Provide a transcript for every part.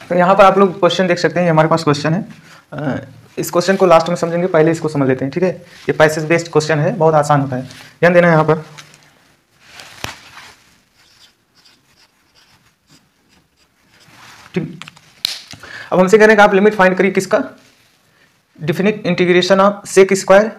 तो यहाँ पर आप लोग क्वेश्चन देख सकते हैं, ये हमारे पास क्वेश्चन है। इस क्वेश्चन को लास्ट में समझेंगे, पहले इसको समझ लेते हैं, ठीक है। ये पैसेज बेस्ड क्वेश्चन है, बहुत आसान होता है, ध्यान देना है यहाँ पर। ठीक, अब हमसे कह रहे हैं कि आप लिमिट फाइंड करिए किसका, definite integration of sec square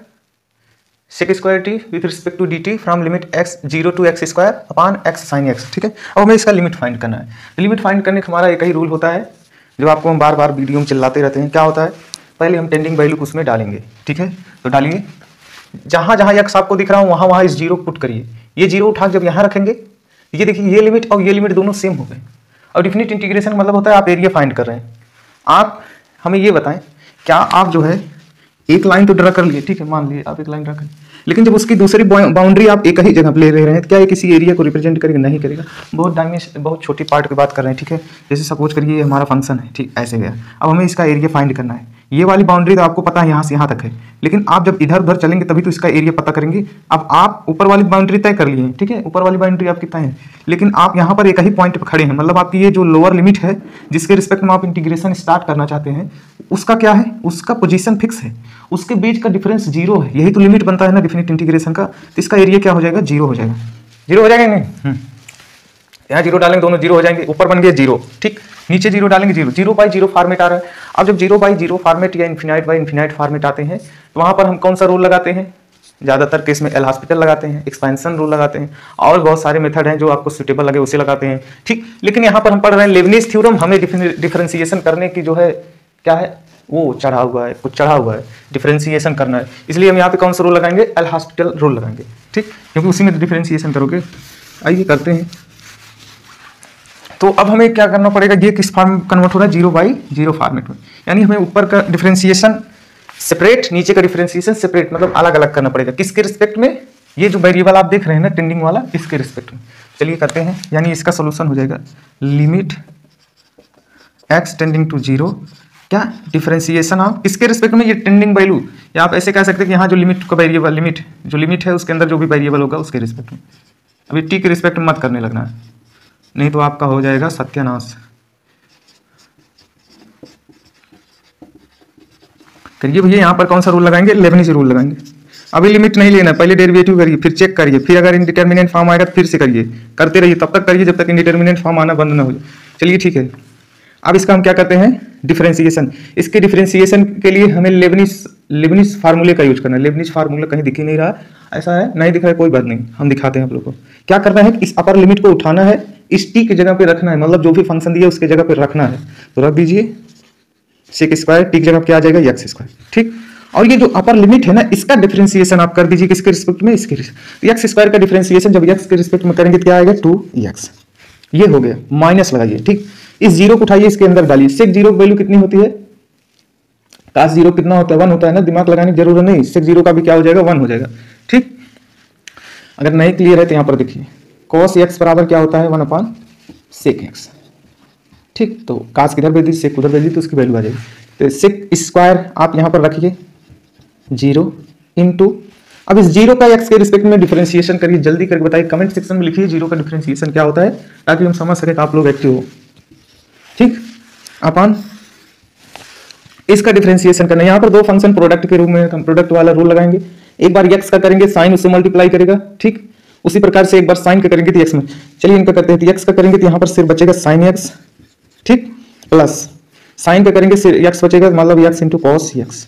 T with respect to D T from limit x 0 to x square upon x sin x, ठीक है। अब हमें इसका लिमिट फाइंड करना है। लिमिट फाइंड करने का हमारा एक ही रूल होता है, जो आपको हम बार बार वीडियो में चिल्लाते रहते हैं। क्या होता है, पहले हम टेंडिंग वैल्यू उसमें डालेंगे, ठीक है। तो डालिए, जहाँ जहाँ x आपको दिख रहा हूँ वहाँ वहाँ इस जीरो पुट करिए। ये जीरो उठा जब यहाँ रखेंगे, ये देखिए ये लिमिट और ये लिमिट दोनों सेम हो गए। और डिफिनिट इंटीग्रेशन मतलब होता है आप एरिया फाइंड कर रहे हैं। आप हमें ये बताएं, क्या आप जो है एक लाइन तो ड्रा कर लिए, ठीक है, मान लिए आप एक लाइन ड्रा करें, लेकिन जब उसकी दूसरी बाउंड्री आप एक ही जगह पे ले रहे हैं, तो क्या ये किसी एरिया को रिप्रेजेंट करेगा? नहीं करेगा। बहुत छोटी पार्ट की बात कर रहे हैं, ठीक है। जैसे सपोज करिए ये हमारा फंक्शन है, ठीक, ऐसे गया। अब हमें इसका एरिया फाइंड करना है। ये वाली बाउंड्री तो आपको पता है यहाँ से यहाँ तक है, लेकिन आप जब इधर उधर चलेंगे तभी तो इसका एरिया पता करेंगे। अब आप ऊपर वाली बाउंड्री तय कर लिए हैं, ठीक है, ऊपर वाली बाउंड्री आपकी तय है, लेकिन आप यहाँ पर एक ही पॉइंट पर खड़े हैं, मतलब आपकी ये जो लोअर लिमिट है जिसके रिस्पेक्ट में आप इंटीग्रेशन स्टार्ट करना चाहते हैं, उसका क्या है, उसका पोजीशन फिक्स है, उसके बीच का डिफरेंस जीरो है। यही तो लिमिट बनता है ना डिफिनिट इंटीग्रेशन का। तो इसका एरिया क्या हो जाएगा, जीरो हो जाएगा। जीरो हो जाएगा नहीं, यहाँ जीरो डालेंगे, दोनों जीरो हो जाएंगे, ऊपर बन गया जीरो, ठीक, नीचे जीरो डालेंगे zero, zero by zero format आ रहा है। अब जब जीरो बाई जीरो फॉर्मेट या इन्फिनाइट बाई इन्फिनाइट फॉर्मेट आते हैं, तो वहाँ पर हम कौन सा रूल लगाते हैं? ज़्यादातर केस में एल हॉस्पिटल लगाते हैं, एक्सपेंशन रूल लगाते हैं, और बहुत सारे मेथड हैं जो आपको सुटेबल लगे उसे लगाते हैं, ठीक। लेकिन यहाँ पर हम पढ़ रहे हैं लेबनीज थ्योरम, हमें डिफरेंशिएशन करने की जो है क्या है, वो चढ़ा हुआ है, कुछ चढ़ा हुआ है, डिफरेंशिएशन करना है। इसलिए हम यहाँ पे कौन सा रूल लगाएंगे? एल हॉस्पिटल रूल लगाएंगे, ठीक, क्योंकि उसी में डिफरेंशिएशन करोगे। आइए करते हैं। तो अब हमें क्या करना पड़ेगा, ये किस फॉर्म में कन्वर्ट हो रहा है? जीरो बाई जीरो फॉर्मेट में, यानी हमें ऊपर का डिफरेंशिएशन सेपरेट, नीचे का डिफरेंशिएशन सेपरेट, मतलब अलग अलग करना पड़ेगा। किसके रिस्पेक्ट में? ये जो वेरिएबल आप देख रहे हैं ना टेंडिंग वाला, इसके रिस्पेक्ट में। चलिए करते हैं, यानी इसका सोल्यूशन हो जाएगा limit x tending to zero, क्या डिफरेंशिएशन ऑफ किसके रिस्पेक्ट में? ये टेंडिंग वैल्यू, या आप ऐसे कह सकते हैं कि यहाँ जो लिमिट का वेरिएबल, लिमिट जो लिमिट है उसके अंदर जो भी वेरिएबल होगा उसके रिस्पेक्ट में। अभी t के रिस्पेक्ट में मत करने लगना है, नहीं तो आपका हो जाएगा सत्यानाश। करिए भैया, यहाँ पर कौन सा रूल लगाएंगे? लेबनीज रूल लगाएंगे। अभी लिमिट नहीं लेना, पहले डेरिवेटिव करिए, फिर चेक करिए, फिर अगर इंडिटरमिनेंट फॉर्म आएगा तो फिर से करिए, करते रहिए, तब तक करिए जब तक इंडिटरमिनेंट फॉर्म आना बंद ना हो जाए। चलिए ठीक है, अब इसका हम क्या करते हैं? डिफरेंशिएशन। इसके डिफरेंशिएशन के लिए हमें लेबनीज फार्मूले का यूज करना है। लेबनीज फार्मूला कहीं दिख ही नहीं रहा, ऐसा है, नहीं दिख रहा है, कोई बात नहीं, हम दिखाते हैं आप लोग को। क्या करना है, इस अपर लिमिट को उठाना है, इस टी की जगह पे रखना है, मतलब जो भी फंक्शन दिया उसके जगह पे रखना है। तो रख दीजिए, सेक स्क्वायर टी की जगह क्या आ जाएगा? एक्स स्क्वायर, ठीक। और ये जो अपर लिमिट है ना, इसका डिफरेंशिएशन आप कर दीजिए किसके रिस्पेक्ट में? इसके एक्स स्क्वायर का डिफरेंशिएशन जब एक्स के रिस्पेक्ट में करेंगे तो क्या आएगा? 2x। ये हो गया, माइनस लगाइए, ठीक। इस जीरो को उठाइए, इसके अंदर डालिए। सेक जीरो की वैल्यू कितनी होती है? काश जीरो कितना होता है? 1 होता है ना, दिमाग लगाने की जरूरत नहीं। सेक जीरो का भी क्या हो जाएगा? 1 हो जाएगा, ठीक। अगर नहीं क्लियर है तो यहाँ पर देखिए, cos x बराबर क्या होता है? 1 अपॉन सेक x, ठीक। तो काश किधर भेज दी, सेक उधर भेज दी, तो उसकी वैल्यू आ जाएगी। तो सेक स्क्वायर आप यहाँ पर रखिए, जीरो इंटू, अब इस जीरो का x के रिस्पेक्ट में डिफरेंशिएशन करिए, जल्दी करके बताइए, कमेंट सेक्शन में लिखिए जीरो का डिफरेंशिएशन क्या होता है, ताकि हम समझ सके कि आप लोग एक्टिव हो, ठीक। अपॉन इसका डिफरेंशिएशन करना है। यहाँ पर दो फंक्शन प्रोडक्ट के रूप में हम प्रोडक्ट वाला रूल लगाएंगे। एक बार x का करेंगे, साइन उससे मल्टीप्लाई करेगा, ठीक। उसी प्रकार से एक बार साइन का करेंगे तो x में, चलिए इनका करते हैं। तो x का करेंगे तो यहाँ पर सिर्फ बचेगा साइन x, ठीक, प्लस साइन का करेंगे सिर्फ x बचेगा, मतलब x इंटू कॉस x।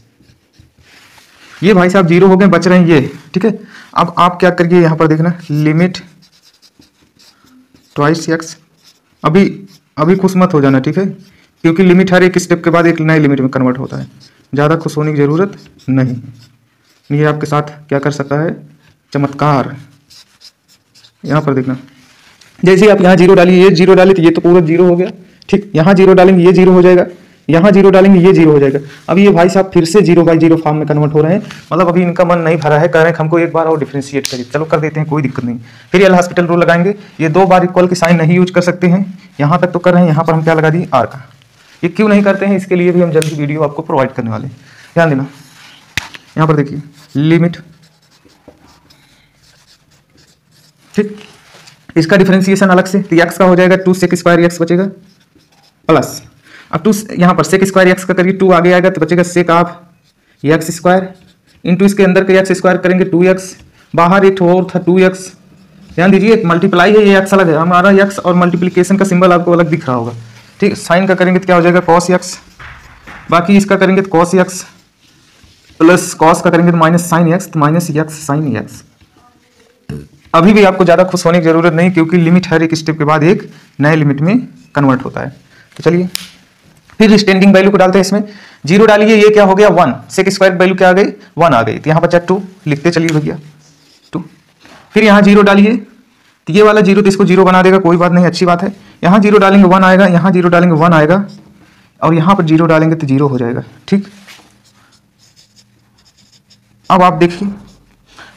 ये भाई साहब जीरो हो गए, बच रहे हैं ये, ठीक है। अब आप क्या करिए, यहाँ पर देखना, लिमिट ट्वाइस x। अभी खुश मत हो जाना, ठीक है, क्योंकि लिमिट हर एक स्टेप के बाद एक नई लिमिट में कन्वर्ट होता है। ज़्यादा खुश होने की जरूरत नहीं। ये आपके साथ क्या कर सकता है? चमत्कार। यहाँ पर देखना, जैसे आप यहाँ जीरो डालिए, ये जीरो डालिए तो ये तो पूरा जीरो हो गया, ठीक। यहाँ जीरो डालेंगे ये जीरो हो जाएगा, यहाँ जीरो डालेंगे ये जीरो हो जाएगा। अब ये भाई साहब फिर से जीरो बाई जीरो फॉर्म में कन्वर्ट हो रहे हैं, मतलब अभी इनका मन नहीं भरा है, कह रहे हैं हमको एक बार और डिफरेंशिएट करिए। चलो कर देते हैं, कोई दिक्कत नहीं। फिर एल हॉस्पिटल रूल लगाएंगे। ये दो बार इक्वल की साइन नहीं यूज कर सकते हैं, यहाँ तक तो कर रहे हैं, यहाँ पर हम क्या लगा दिए? आर का। ये क्यों नहीं करते हैं, इसके लिए भी हम जल्दी वीडियो आपको प्रोवाइड करने वाले हैं, ध्यान देना। यहाँ पर देखिए लिमिट, ठीक, इसका डिफरेंशिएशन अलग से, तो एक्स का हो जाएगा 2 सेक स्क्वायर एक्स बचेगा, प्लस अब टू यहाँ पर सेक स्क्वायर एक्स का करिए 2 आगे आएगा तो बचेगा sake of x square into इसके अंदर का एक्स स्क्वायर करेंगे 2x, बाहर एक और था 2x। ध्यान दीजिए मल्टीप्लाई है, ये एक्स अलग है, हमारा एक्स और मल्टीप्लिकेशन का सिंबल आपको अलग दिख रहा होगा। ठीक, साइन का करेंगे तो क्या हो जाएगा cos x, बाकी इसका करेंगे तो cos x प्लस cos का करेंगे तो माइनस साइन x, तो माइनस x साइन x। अभी भी आपको ज़्यादा खुश होने की जरूरत नहीं क्योंकि लिमिट हर एक स्टेप के बाद एक नए लिमिट में कन्वर्ट होता है। तो चलिए फिर स्टैंडिंग वैल्यू को डालते हैं इसमें, 0 डालिए, ये क्या हो गया 1, सेक स्क्वायर वैल्यू क्या आ गई 1 आ गई, तो यहाँ बचा 2, लिखते चलिए भैया 2। फिर यहाँ 0 डालिए, तो ये वाला 0 तो इसको 0 बना देगा, कोई बात नहीं, अच्छी बात है। यहाँ 0 डालेंगे 1 आएगा, यहाँ 0 डालेंगे 1 आएगा, और यहाँ पर 0 डालेंगे तो 0 हो जाएगा। ठीक, अब आप देखिए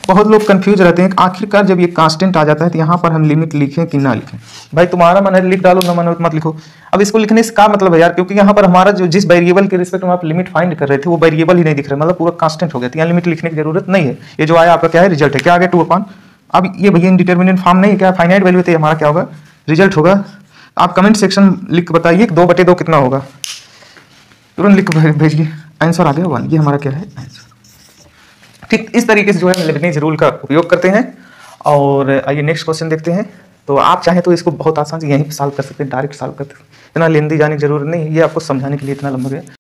बहुत लोग कंफ्यूज रहते हैं आखिरकार जब ये कांस्टेंट आ जाता है तो यहाँ पर हम लिमिट लिखें कि ना लिखें। भाई तुम्हारा मन है लिख डालो, ना मन है मत लिखो। अब इसको लिखने से क्या मतलब है यार, क्योंकि यहाँ पर हमारा जो जिस वेरिएबल के रिस्पेक्ट में आप लिमिट फाइंड कर रहे थे वो वेरिएबल ही नहीं दिख रहा, मतलब पूरा कांस्टेंट हो गया, तो यहाँ लिमिट लिखने की जरूरत नहीं है। ये जो आया आपका क्या है रिजल्ट है, क्या आ गया 2 अपॉन, अब ये भैया इंडिटरमिनेट फॉर्म नहीं, क्या फाइनाइट वैल्यू थे, हमारा क्या होगा रिजल्ट होगा। आप कमेंट सेक्शन लिख बताइए 2/2 कितना होगा, तुरंत लिख भेजिए, आंसर आ गया 1, ये हमारा क्या है आंसर। ठीक, इस तरीके से जो है लेबनीज रूल का उपयोग करते हैं। और आइए नेक्स्ट क्वेश्चन देखते हैं। तो आप चाहें तो इसको बहुत आसान से यहीं पे सॉल्व कर सकते हैं, डायरेक्ट सॉल्व करते हैं, इतना लेंदी जाने की जरूरत नहीं है, ये आपको समझाने के लिए इतना लंबा गया।